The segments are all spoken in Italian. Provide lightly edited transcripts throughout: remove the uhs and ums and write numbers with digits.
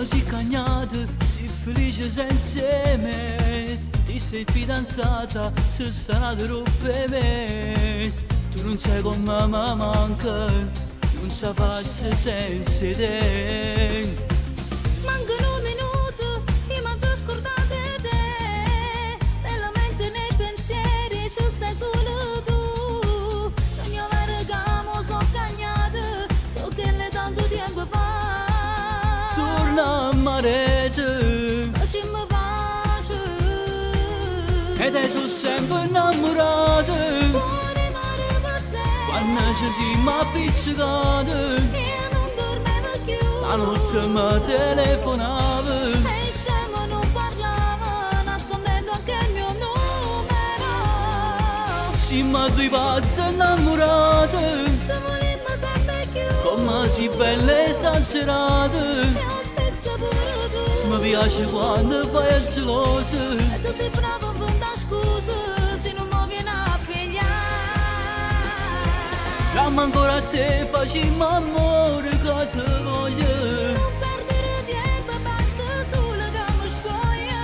così cagnata, si felice sei insieme. Ti sei fidanzata, se sarà troppo me. Tu non sai come mi manca, non sa farsi senza te. Mancano minuti, io mi già scordate te. Nella mente, nei pensieri, ci stai solo tu. Ogni ora che mi sono cagnata, so che le tanto tempo fa. Torna a marete, Facciamo pace. ed è sono sempre innamorata. Buone mare per te. Quando ci siamo appiccicati, Io non dormivo più. la notte mi telefonava. E scemo non parlava, nascondendo anche il mio numero. Siamo due pazzi innamorati, Se volimmo sempre più. come si belle esagerate. E lo stesso pure tu. Mi piace quando fai il geloso, E tu sei bravo a fare scuse se non mi vieni a pigliare. chiamo ancora a te, facciamo amore che ti voglio. Non perdere tempo, basta solo che mi spoglia.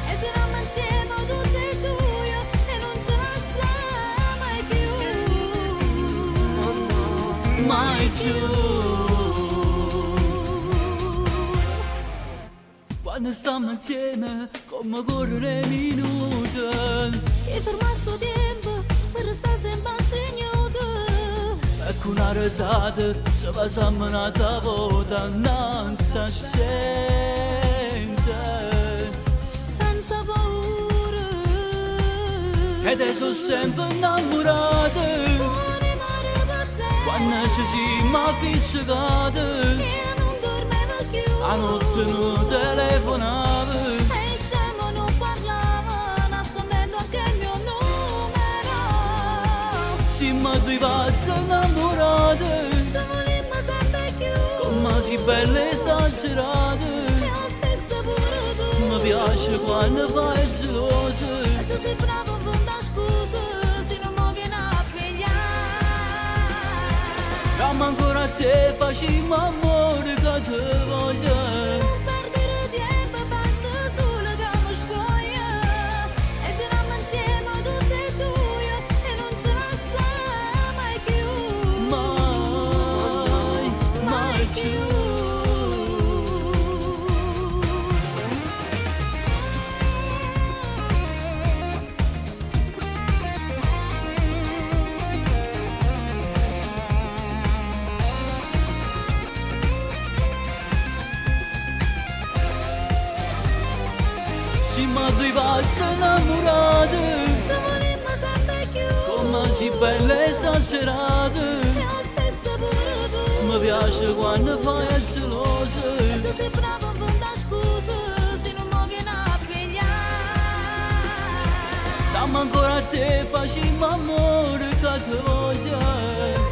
E giriamo insieme tutti e due e non ce la sa mai più. Mai più. Quando stiamo insieme, come correre minuti. E fermasso tempo per restare sempre stregnuto. Ecco una risata, se passiamo una volta non si sente. Senza paura. Ed sono sempre innamorata, Buone mare per te. quando ci siamo appiccicati. Io non dormivo più. La notte non telefonava, E scemo non parlava, nascondendo anche il mio numero. siamo due pazzi innamorati, Se volimmo sempre più. come si belle esagerate. E lo stesso pure tu. Mi piace quando fai il geloso, E tu sei bravo a fare scuse se non mi vieni a pigliare. chiamo ancora a te, facciamo amore che ti voglio. Non perdere tempo, basta solo che mi spoglia. E giriamo insieme tutti e due e non ce la sa mai più. Mai, mai più. Siamo due pazzi innamorati, Se volimmo sempre più. come si belle esagerate. E lo stesso pure tu. Mi piace quando fai il geloso, E tu sei bravo a fare scuse se non mi vieni a pigliare. chiamo ancora a te, facciamo amore che ti voglio.